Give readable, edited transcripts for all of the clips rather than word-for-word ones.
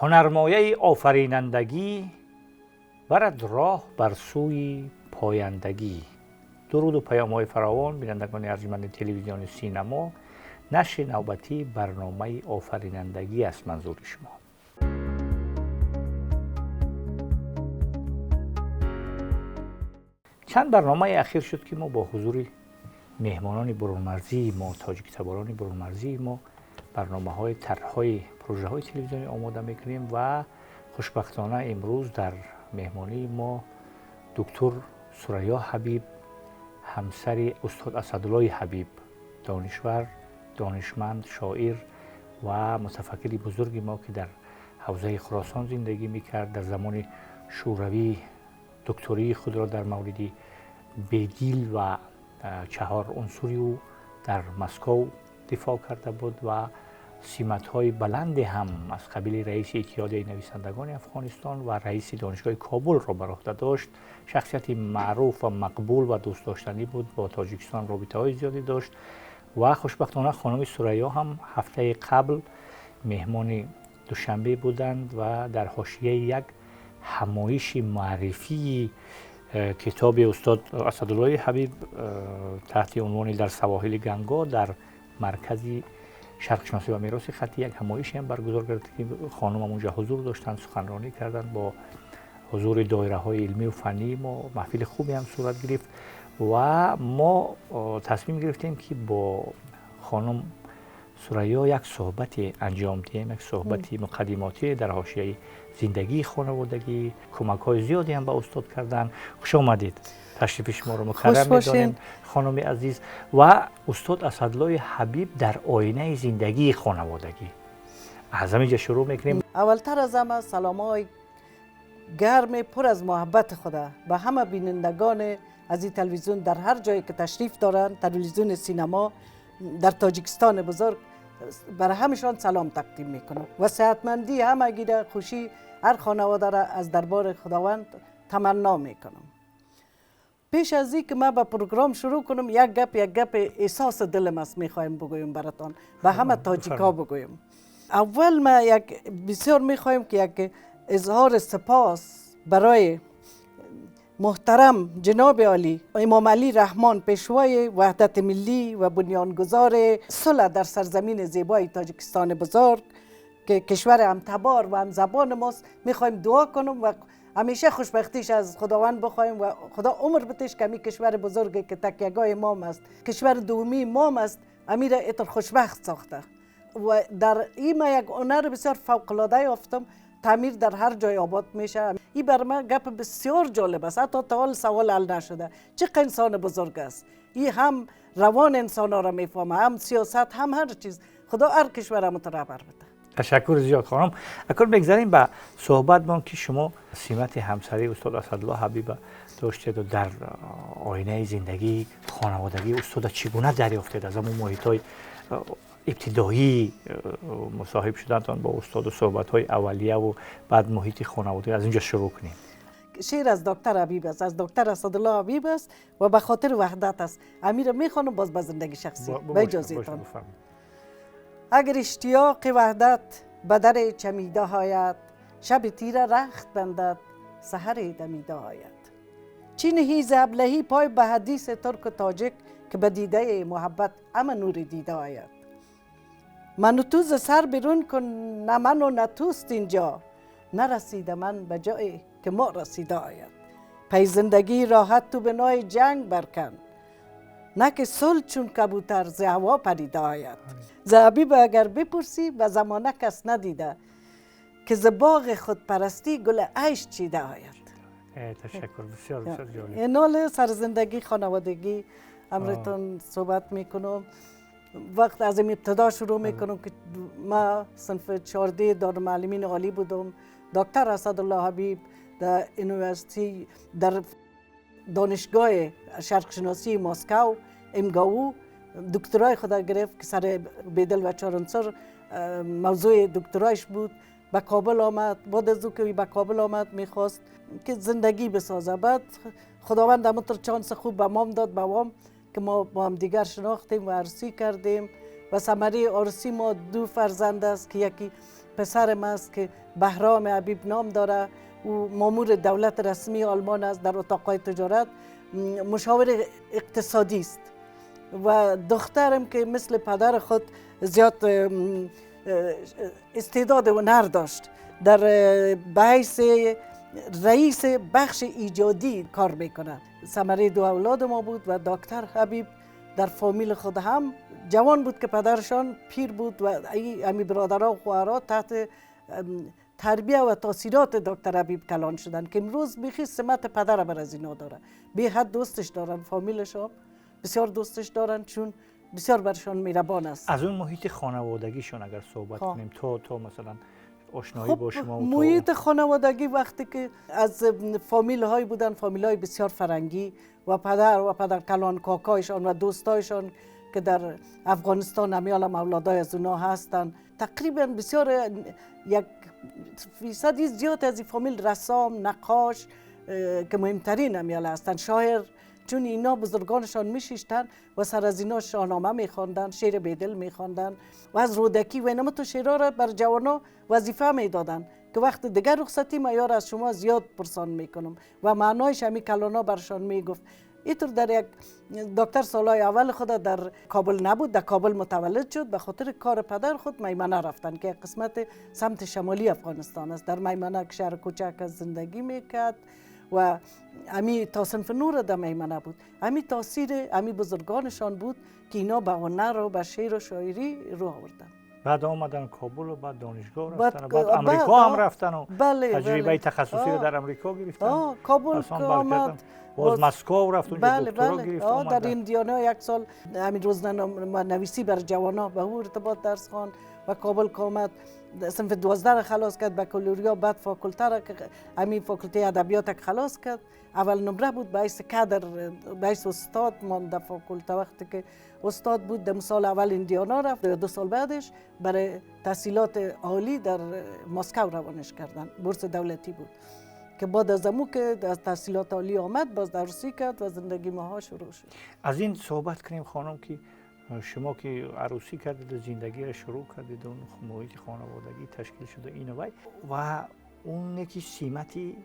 هنرمایه آفرینندگی برد راه بر سوی پایندگی. درود و پیام‌های فراوان بینندگان ارجمند تلویزیون سینما. نشر نوبتی برنامه آفرینندگی است منظور شما. چند برنامه اخیر شد که ما با حضور مهمانان برون‌مرزی ما، تاجیک تباران برون‌مرزی ما، برنامه‌های طرح‌های پروژه‌های تلویزیونی آماده می‌کنیم و خوشبختانه امروز در مهمانی ما دکتر ثریا حبیب، همسر استاد اسدالله حبیب، دانشور، دانشمند، شاعر و متفکر بزرگ ما که در حوزه خراسان زندگی می‌کرد، در زمان شوروی دکتری خود را در مورد بیدیل و 4 عنصری او در مسکو دفاع کرده بود و سمت‌های بلند هم از قبیل رئیس اتحادیه نویسندگان افغانستان و رئیس دانشگاه کابل را بر عهده داشت. شخصیت معروف و مقبول و دوست داشتنی بود، با تاجیکستان رابطه‌های زیادی داشت و خوشبختانه خانم ثریا هم هفته قبل مهمان دوشنبه بودند و در حاشیه یک همایش معرفی کتاب استاد اسدالله حبیب تحت عنوان در سواحل گنگا در مرکز شرق شناسی و میراث خطی یک همایشی هم برگزار کرد که خانم اونجا حضور داشتن، سخنرانی کردند، با حضور دایره‌های علمی و فنی ما محفل خوبی هم صورت گرفت و ما تصمیم گرفتیم که با خانم ثریا یک صحبت انجام دهیم، یک صحبت مقدماتی در حاشیه زندگی خانوادگی. کمک‌های زیادی هم به استاد کردن. خوش آمدید، تشریف شما رو مکرم می‌دانیم خانم عزیز. و استاد اسدالله حبیب در آینه زندگی خانوادگی، از همینجا شروع می‌کنیم. اولتر از همه سلام‌های گرم پر از محبت خدا به همه بینندگان از این تلویزیون در هر جایی که تشریف دارند، تلویزیون سینما در تاجیکستان بزرگ، برای همشان سلام تقدیم میکنم و صحتمندی همگی را، خوشی هر خانواده را از دربار خداوند تمنا میکنم. پیش از این که من به پروگرام شروع کنم، یک گپ احساس دلم است میخوایم بگویم براتان و همه تاجیکا بگویم. اول ما بسیار میخوایم که یک اظهار سپاس برای محترم جناب عالی امام علی رحمان، پیشوای وحدت ملی و بنیانگذار صلح در سرزمین زیبای تاجیکستان بزرگ که کشور همتبار و همزبان ماست، میخوایم دعا کنیم و همیشه خوشبختیش از خداوند بخوایم و خدا عمر بتش که امی کشور بزرگی که تکیه‌گاه ما است، کشور دومی ما است، امی را اینطور خوشبخت ساخته و در این ما یک هنر بسیار فوق‌العاده یافتم. تعمیر در هر جای آباد میشه. این بر من گپ بسیار جالب است، حتی تا حال سوال حل نشده. چقدر انسان بزرگ است. این هم روان انسان ها را میفهمه، هم سیاست، هم هر چیز. خدا هر کشور را متربر بده. تشکر زیاد خانم. اکنون بگذاریم به صحبت ما که شما سمت همسری استاد اسدالله حبیب داشتید و در آینه زندگی خانوادگی استاد چگونه دریافتید؟ از همون محیط‌های ابتدایی مصاحب شدنتان با استاد و صحبت‌های اولیه و بعد محیط خانوادگی، از اینجا شروع کنیم. شعر از دکتر حبیب است، از دکتر اسدالله حبیب است و به خاطر وحدت است. امیر میخوانم باز به زندگی شخصی به اجازهتان. اگر اشتیاق وحدت به در چمیده آید، شب تیره رخت بندد سحر دمیده آید. چین هیز ابلهی پای به حدیث ترک و تاجک که به دیده محبت اما نور دیده آید. من و تو ز سر بیرون کن، نه من و نه توست اینجا، نرسیده من به جایی که ما رسیده آید. پی زندگی راحت تو بنای جنگ برکن، نه که صلح چون کبوتر ز هوا پریده آید. ز حبیب اگر بپرسی به زمانه کس ندیده، که ز باغ خودپرستی گل عیش چیده آید. تشکر، بسیار بسیار جالب. این حال سر زندگی خانوادگی امرتون صحبت میکنم. وقت از این ابتدا شروع میکنم که ما صنف 14 دارالمعلمین عالی بودم. دکتر اسدالله حبیب در یونیورسیتی در دانشگاه شرق شناسی مسکو امگاو دکترای خود گرفت که سر بیدل و 4 عنصر موضوع دکترایش بود. به کابل آمد. بعد از که به کابل آمد میخواست که زندگی بسازه. بعد خداوند همونطور چانس خوب به مام داد، به مام که ما با هم دیگر شناختیم و عروسی کردیم و ثمره عروسی ما 2 فرزند است که یکی پسرم است که بهرام حبیب نام داره، او مامور دولت رسمی آلمان است، در اتاقهای تجارت مشاور اقتصادی است. و دخترم که مثل پدر خود زیاد استعداد و هنر داشت، در بحث رئیس بخش ایجادی کار میکنه. ثمره دو اولاد ما بود و دکتر حبیب در فامیل خود هم جوان بود که پدرشان پیر بود و امی برادرها و خواهرها تحت تربیه و تاثیرات دکتر حبیب کلان شدن که امروز بیخی سمت پدر بر از اینا داره. به حد دوستش دارن، فامیلشان بسیار دوستش دارن چون بسیار برشان مهربان است. از اون محیط خانوادگیشون اگر صحبت کنیم، تو مثلا آشنایی با شما و محیط خانوادگی وقتی که از فامیل های بودن، فامیل های بسیار فرنگی و پدر کلان کاکایشان و دوستایشان که در افغانستان همیال اولادای از اونا هستن، تقریبا بسیار 1% زیاد از این فامیل رسام، نقاش که مهمترین همیال هستن، شاعر، چون اینا بزرگانشان میشیشتن و سر از اینا شاهنامه میخواندن، شعر بیدل میخواندن و از رودکی و اینما تو شعرها را بر جوانا وظیفه میدادن که وقت دیگر رخصتی ما یار از شما زیاد پرسان میکنم و معنایش همی کلانا برشان میگفت. اینطور در یک دکتر سالهای اول خود در کابل نبود، در کابل متولد شد، به خاطر کار پدر خود میمنه رفتن که قسمت سمت شمالی افغانستان است. در میمنه شهر کوچک از زندگی میکرد و امی تا صنف نور در میمنه بود. امی تاثیر امی بزرگانشان بود که اینا به هنر و به شعر و شاعری رو آوردن. بعد آمدن کابل و بعد دانشگاه رفتن و بعد امریکا هم رفتن و تجربه تخصصی رو در امریکا گرفتن. کابل که آمد باز مسکو رفت اونجا دکترا گرفت. در ایندیانا یک سال همین روزنامه نویسی بر جوانا به او ارتباط درس خواند و کابل که آمد صنف 12 خلاص کرد بکالوریا، بعد فاکولته را که همین فاکولته ادبیات خلاص کرد. اول نمره بود به حیث کادر، به حیث استاد ماند در فاکولته. وقتی که استاد بود در سال اول ایندیانا رفت، 2 سال بعدش برای تحصیلات عالی در مسکو روانش کردن، بورس دولتی بود که بعد از امو که از تحصیلات عالی آمد باز درسی کرد و زندگی ماها شروع شد. از این صحبت کنیم خانم که شما که عروسی کردید، زندگی را شروع کردید، اون محیط خانوادگی تشکیل شده این و اون یکی سیمتی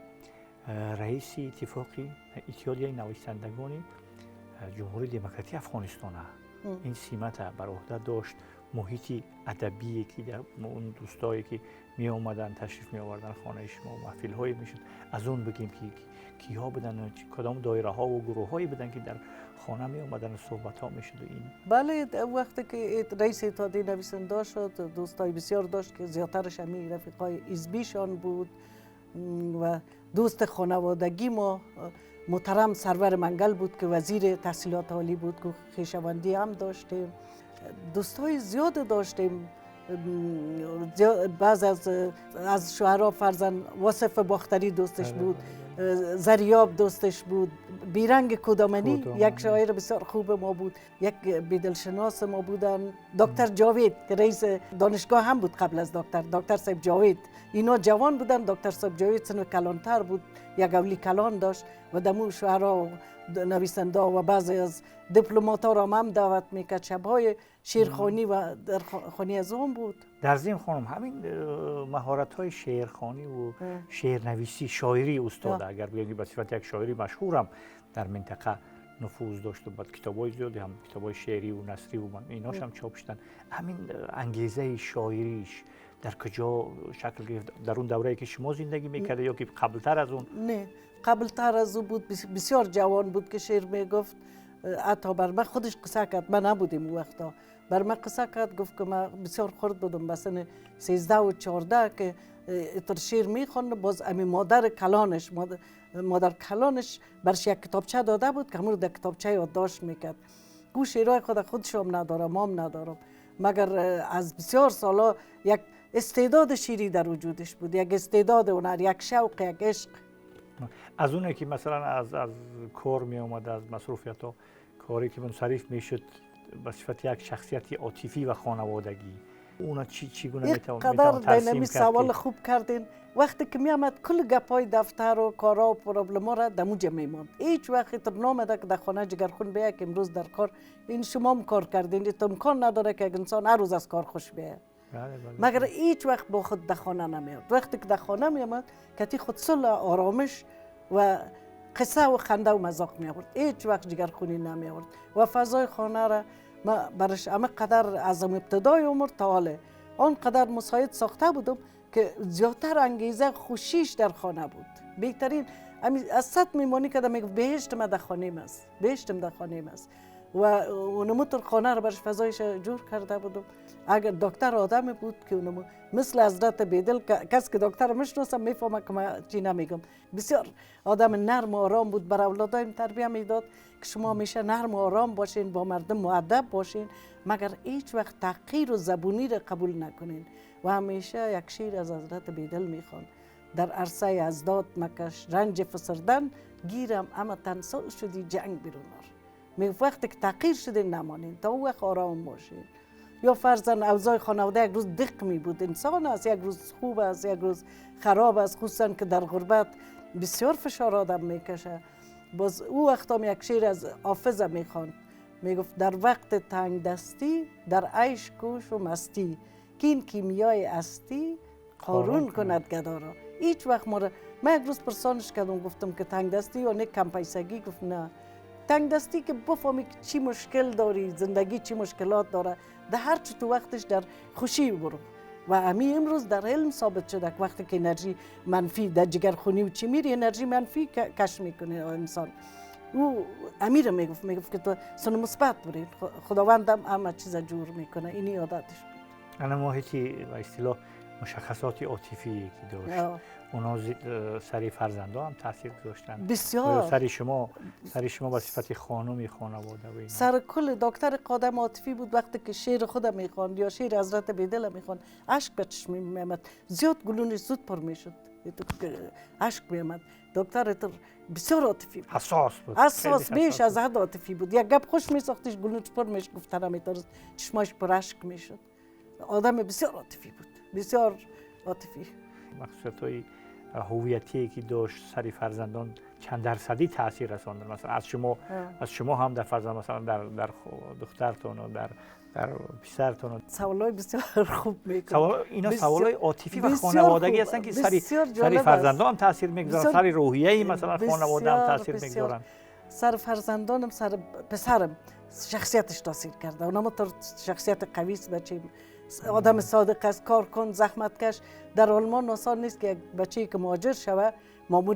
رئیس اتفاقی اتحادیه نویسندگان جمهوری دموکراتیک افغانستان این سیمت بر عهده داشت. محیط ادبی که در اون دوستایی که می اومدن تشریف می آوردن خانه شما، محفل هایی میشد، از اون بگیم که کیها بودن، کدام دایره ها و گروه هایی بودن که در خانه می اومدن و صحبت ها میشد. این بله، وقتی که رئیس اتحادیه نویسنده شد دوستای بسیار داشت که زیادترش همی رفیقای حزبیشان بود و دوست خانوادگی ما محترم سرور منگل بود که وزیر تحصیلات عالی بود که خویشاوندی هم داشتیم. دوستای زیاد داشتیم. بعض از شاعرها فرزن واصف باختری دوستش بود، زریاب دوستش بود، بیرنگ کدامنی یک شاعر بسیار خوب ما بود، یک بیدلشناس ما بودن، دکتر جاوید که رئیس دانشگاه هم بود قبل از دکتر صاحب جاوید. اینا جوان بودن. دکتر صاحب جاوید سن کلانتر بود، یک اولی کلان داشت و دمو شاعرها و نویسنده و بعضی از دیپلمات‌ها را هم دعوت میکرد. شب‌های شعرخوانی و در خانه از اون بود. در ضمن خانم همین مهارت‌های شعرخوانی و شعرنویسی، شاعری استاد اگر بگیم به صفت یک شاعری مشهورم در منطقه نفوذ داشت و بعد کتابای زیادی هم کتابای شعری و نثری و ایناش هم چاپ شدن. همین انگیزه شاعریش در کجا شکل گرفت؟ در اون دوره‌ای که شما زندگی می‌کردید یا که قبل‌تر از اون؟ نه، قبل‌تر از اون بود. بسیار جوان بود که شعر میگفت. حتی بر من خودش قصه کرد، من نبودیم اون وقتا، بر من قصه کرد، گفت که من بسیار خرد بودم به سن 13 و 14 که اتر شعر میخوند. باز امی مادر کلانش برش یک کتابچه داده بود که همون در کتابچه یادداشت میکرد. گو شعرهای خودش هم ندارم، هم ندارم، مگر از بسیار سالا یک استعداد شیری در وجودش بود، یک استعداد هنر، یک شوق، یک عشق. از اونه که مثلا از کار می اومد، از مصروفیت ها کاری که منصرف میشد به صفت یک شخصیت عاطفی و خانوادگی، اونا چگونه میتوان ترسیم کرد؟ سوال خوب کردین. وقتی که می آمد کل گپای دفتر و کارا و پروبلما را دموجه میماند. هیچ وقت تر نامده که در خانه جگرخون بیاید که امروز در کار این شما هم کار کردین. امکان نداره که یک انسان هر روز از کار خوش بیاید. مگر هیچ وقت با خود در خانه نمیاد. وقتی که در خانه میامد کتی خود صلح آرامش و قصه و خنده و مذاق می آورد. هیچ وقت جگرخونی نمی آورد و فضای خانه را ما برش همه قدر از ابتدای عمر تا حاله آنقدر مساعد ساخته بودم که زیادتر انگیزه خوشیش در خانه بود. بهترین از صد میمانی که میگه بهشتم در خانه است، بهشتم در خانه است و اونموتر خانه را برش فضایش جور کرده بودم. اگر دکتر آدمی بود که اونمو مثل حضرت بیدل کسی که دکتر میشناسم میفهمه که من چی نمیگم. بسیار آدم نرم و آرام بود، بر اولادایم تربیت میداد که شما میشه نرم و آرام باشین، با مردم مؤدب باشین، مگر هیچ وقت تحقیر و زبونی را قبول نکنین. و همیشه یک شعر از حضرت بیدل میخوان: در عرصه ازداد مکش رنج فسردن، گیرم اما تنسل شدی جنگ بیرونار. میگه وقتی که تحقیر شدین نمانین، تا اون وقت آرام باشین. یا فرضاً اوضاع خانواده یک روز دق می بود، انسان است، یک روز خوب است، یک روز خراب است، خصوصاً که در غربت بسیار فشار آدم میکشه. باز او وقت هم یک شعر از حافظ میخواند، میگفت در وقت تنگ دستی در عیش کوش و مستی، که این کیمیای استی قارون کند گدا را. هیچ وقت من یک روز پرسانش کردم، گفتم که تنگ دستی یا نه کم پیسگی؟ گفت نه، تنگ دستی که بفهمی که چی مشکل داری، زندگی چی مشکلات داره، در هر چی تو وقتش در خوشی برو. و همین امروز در علم ثابت شده که وقتی که انرژی منفی در جگرخونی و چی میری، انرژی منفی کش میکنه انسان. او امیر میگفت که تو سن مثبت برید، خداوندم همه چیز جور میکنه. اینی عادتش بود. انا ما هیچی به اصطلاح مشخصات عاطفی که داشت اونا سری فرزنده هم تاثیر گذاشتن بسیار. سری شما با صفت خانمی خانواده و اینا. سر کل دکتر قادم عاطفی بود. وقتی که شعر خودم میخواند یا شعر حضرت بیدل میخواند، اشک به چشم میآمد، زیاد گلونش زود پر میشد، اشک میآمد. دکتر بسیار عاطفی بود، حساس بیش از حد عاطفی بود. یک گپ خوش میساختش گلونش پر میشد، گفتن میترس چشماش پر اشک میشد. آدم بسیار عاطفی بود، بسیار عاطفی. مقصودهای هویتی که داشت سری فرزندان چند درصدی تاثیر رساندن؟ مثلا از شما هم در فرزند، مثلا در دخترتون و در پسرتون. سوالای بسیار خوب میکنه. اینا سوالای عاطفی و خانوادگی هستن که سری فرزندان هم تاثیر میگذارن، سری روحیه‌ای مثلا خانواده هم تاثیر میگذارن. سر فرزندانم، سر پسرم شخصیتش تاثیر کرده. اونم تو شخصیت قوی است، بچه آدم صادق است، کار کن، زحمت کش. در آلمان آسان نیست که بچه‌ای که مهاجر شوه مامور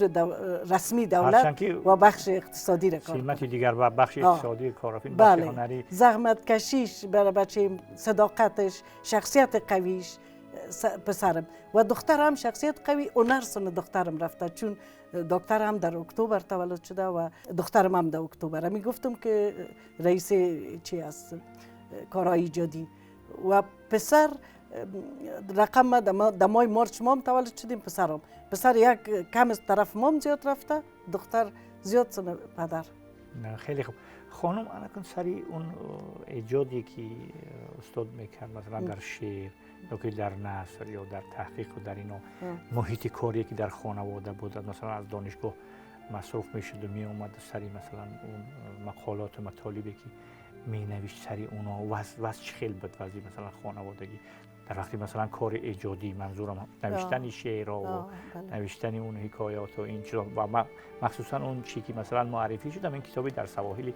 رسمی دولت و بخش اقتصادی را کار کنه. دیگر و بخش اقتصادی کارآفرین، بخش هنری. زحمت کشیش برای بچه، صداقتش، شخصیت قویش پسرم. و دخترم شخصیت قوی، هنر سن دخترم رفته، چون دخترم در اکتبر تولد شده و دخترم هم در اکتبر. می گفتم که رئیس چی است کارهای ایجادی. و پسر رقم در ماه مارچ مام تولد شدیم. پسر یک کم از طرف مام زیاد رفته، دختر زیاد سن پدر. خیلی خوب. خانم انا کن سری اون ایجادی که استاد میکرد، مثلا در شعر یا که در نثر یا در تحقیق و در اینا، محیط کاری که در خانواده بود، مثلا از دانشگاه مصروف میشد و می اومد سری مثلا اون مقالات و مطالبی که می نوشت سری اونا واسه خیلی بود وضعی مثلا خانوادگی در وقتی مثلا کار ایجادی، منظورم نوشتن شعرها و نوشتن اون حکایات و این چیزا. و مخصوصا اون چی که مثلا معرفی شد، این کتابی در سواحل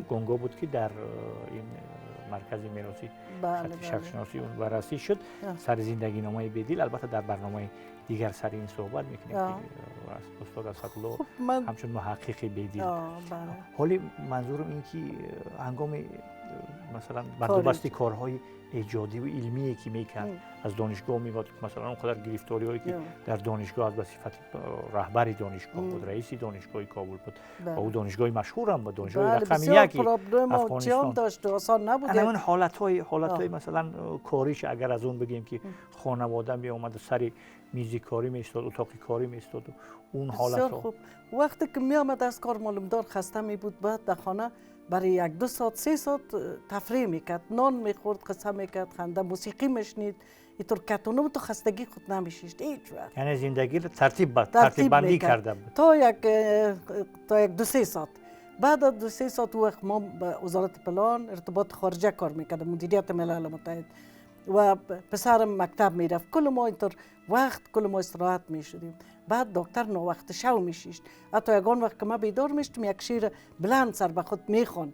گنگو بود که در این مرکز میراثی شرق‌شناسی اون بررسی شد. سر زندگی نامه بیدل. البته در برنامه دیگر سر این صحبت میکنیم که استاد اسدالله همچون محقق بیدل. حالی منظورم این که هنگام مثلا بندوبست کارهای ایجادی و علمی که میکرد، از دانشگاه میاد، مثلا اونقدر گرفتاری‌هایی که در دانشگاه از صفت رهبر دانشگاه بود، رئیس دانشگاه کابل بود و او دانشگاه مشهور هم بود، دانشگاه رقم یکی افغانستان داشت، آسان نبود. اون حالت‌های مثلا کاریش اگر از اون بگیم که خانواده می اومد سر میز کاری میستاد، اتاق کاری میستاد، اون حالت‌ها. خوب. وقتی که می آمد از کار معلومدار خسته می بود، بعد در خانه برای 1-2 ساعت 3 ساعت تفریح میکرد، نان میخورد، قصه میکرد، خنده، موسیقی میشنید. اینطور کتونم تو خستگی خود نمیشید هیچ وقت. یعنی زندگی رو ترتیب بندی کرده بود تا یک 2-3 ساعت. بعد از 2-3 ساعت وقت ما به وزارت پلان ارتباط خارجه کار میکردم، مدیریت ملل متحد. و پسرم مکتب میرفت. کل ما اینطور وقت کل ما استراحت میشدیم. بعد دکتر نوقت شو میشیشت. حتی یگان وقت که ما بیدار میشتم یک شیر بلند سر به خود میخوند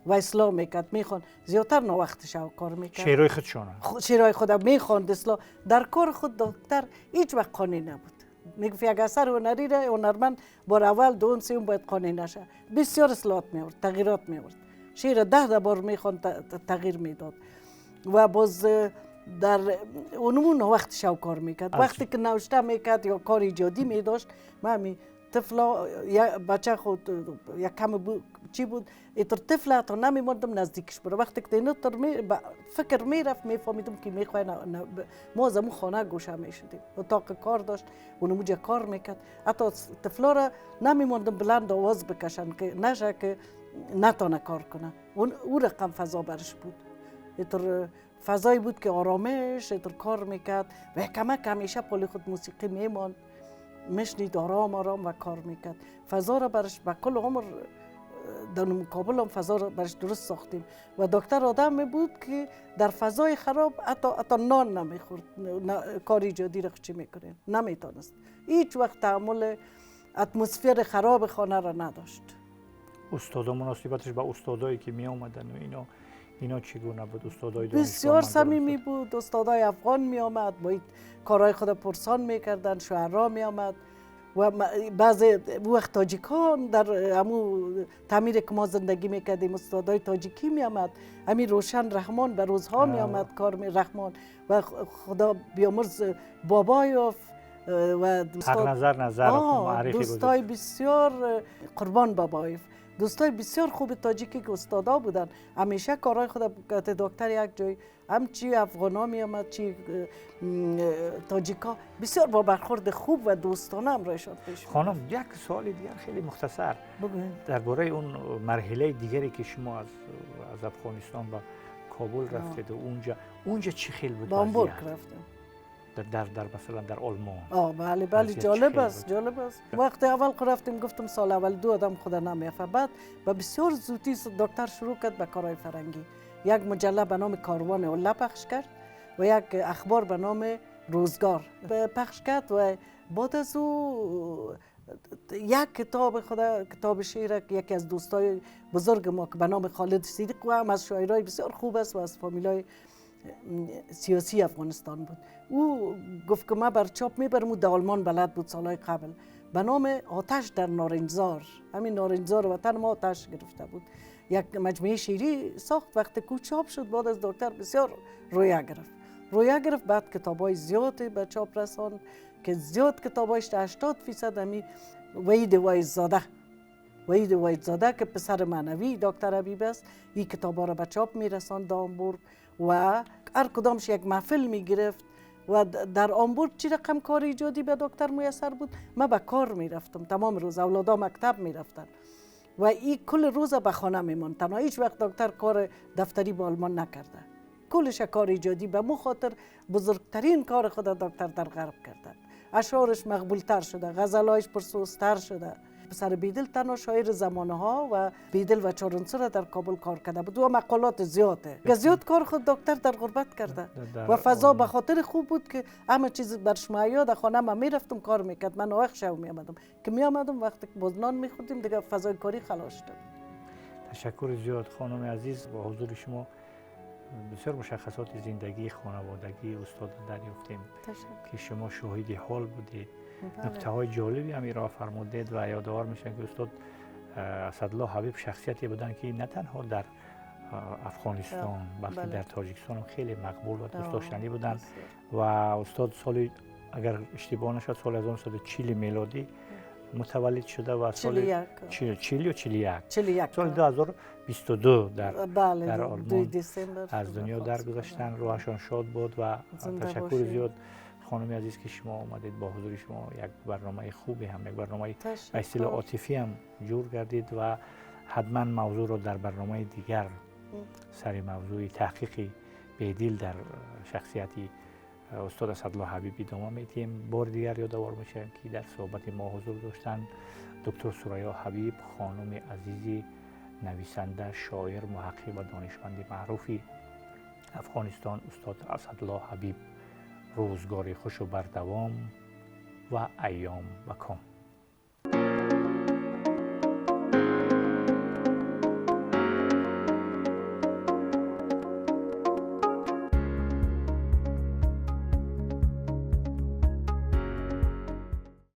و اصلاح میکرد. میخوند زیادتر نوقت شو کار میکرد. شعرهای خودشونه شعرهای خودم میخوند اصلاح. در کار خود دکتر هیچ وقت قانع نبود. میگفت یک اثر هنری را هنرمند بار اول دوم سوم باید قانع نشه. بسیار اصلاحات میورد، تغییرات میورد. شعر 10 بار میخوند تغییر میداد. و باز در اونمون وقت شو کار میکرد. وقتی که نوشته میکرد یا کار ایجادی میداشت، من همی طفلا بچه خود یک کم بود چی بود اینطور طفل تا نمیموندم نزدیکش برو. وقتی که اینو فکر میرفت میفهمیدم که میخواه ما از امون خانه گوشه میشدیم. اتاق کار داشت اونموجه کار میکرد. حتی طفلا را نمیموندم بلند آواز بکشن که نشه که نتانه کار کنه. اون رقم فضا برش بود. اینطور فضایی بود که آرامش اینطور کار میکرد و کمک همیشه پالی خود موسیقی میماند، مشنید آرام آرام و کار میکرد. فضا را برش به کل عمر در مقابل هم فضا را برش درست ساختیم. و دکتر آدم بود که در فضای خراب حتی نان نمیخورد. کار ایجادی را چی میکنه نمیتونست. هیچ وقت تحمل اتمسفر خراب خانه را نداشت. استادا مناسبتش با استادایی که می آمدن و اینا چگونه بود؟ استادای بسیار صمیمی بود. استادای افغان می آمد با کارهای خود پرسان میکردن. شعرا می آمد و بعضی وقت تاجیکان در همو تعمیر که ما زندگی میکردیم استادای تاجیکی می آمد. همین روشن رحمان به روزها می آمد کار رحمان و خدا بیامرز بابایوف و دوستای بسیار قربان بابایوف، دوستای بسیار خوب تاجیکی که استادا بودن. همیشه کارهای خود دکتر یک جای همچی افغانا می آمد چی تاجیکا بسیار با برخورد خوب و دوستانه همراهشان پیش بود. خانم یک سوال دیگر خیلی مختصر درباره اون مرحله دیگری که شما از افغانستان به کابل رفتید و اونجا چی خیلی بود؟ با هامبورگ رفتم. در مثلا در آلمان. بله جالب است. وقت اول که رفتیم گفتم سال اول 2 آدم خدا نمیافته. بعد و بسیار زودی دکتر شروع کرد به کارهای فرنگی. یک مجله به نام کاروان اوله پخش کرد و یک اخبار به نام روزگار پخش کرد و بعد از او یک کتاب شعر یکی از دوستای بزرگ ما که به نام خالد صدیق و هم از شاعرای بسیار خوب است و از فامیلای سیاسی افغانستان بود. او گفت که من بر چاپ میبرم. او در آلمان بلد بود سالهای قبل. به نام آتش در نارنجزار، همین نارنجزار وطن ما آتش گرفته بود. یک مجموعه شعری ساخت. وقتی که چاپ شد بعد از دکتر بسیار رویه گرفت. بعد کتابای زیادی به چاپ رساند که زیاد کتابایش 80% همی وحید وحیدزاده که پسر معنوی دکتر حبیب است. این کتابا را به چاپ میرساند در هامبورگ و هر کدامش یک محفل میگرفت و در هامبورگ چی رقم کار ایجادی به دکتر میسر بود. من به کار میرفتم تمام روز. اولادا مکتب میرفتن و این کل روز به خانه میماند. تنها هیچ وقت دکتر کار دفتری با آلمان نکرده. کلش کار ایجادی به مو خاطر بزرگترین کار خود دکتر در غرب کرده. اشعارش مقبولتر شده، غزلایش پرسوزتر شده. پسر بیدل تنها شاعر زمانه ها و بیدل و چارنسر در کابل کار کرده بود و مقالات زیاده. زیاد کار خود دکتر در غربت کرده و فضا به خاطر خوب بود که همه چیز برش معیار. در خانه من میرفتم کار میکرد. من آخ شو میامدم که میامدم وقتی که بازنان میخوردیم دیگه فضای کاری خلاص شد. تشکر زیاد خانم عزیز. با حضور شما بسیار مشخصات زندگی خانوادگی استاد دریافتیم که شما شاهد حال بودید. نکته های جالبی هم را فرمودید و یادآور میشن که استاد اسدالله حبیب شخصیتی بودن که نه تنها در افغانستان بلکه در تاجیکستان هم خیلی مقبول و دوست داشتنی بودن. و استاد سال اگر اشتباه نشد سال 1940 میلادی متولد شده و سال 41 سال 2022 در آلمان از دنیا درگذشتن. روحشان شاد بود و تشکر زیاد خانم عزیز که شما آمدید. با حضور شما یک برنامه خوبی هم یک برنامه به اصطلاح عاطفی هم جور گردید و حتما موضوع رو در برنامه دیگر سر موضوع تحقیق بیدل در شخصیتی استاد اسدالله حبیب ادامه میدیم. بار دیگر یادآور میشم که در صحبت ما حضور داشتن دکتر ثریا حبیب، خانم عزیزی، نویسنده، شاعر، محقق و دانشمند معروفی افغانستان استاد اسدالله حبیب. روزگاری خوش و بردوام و ایام بکام.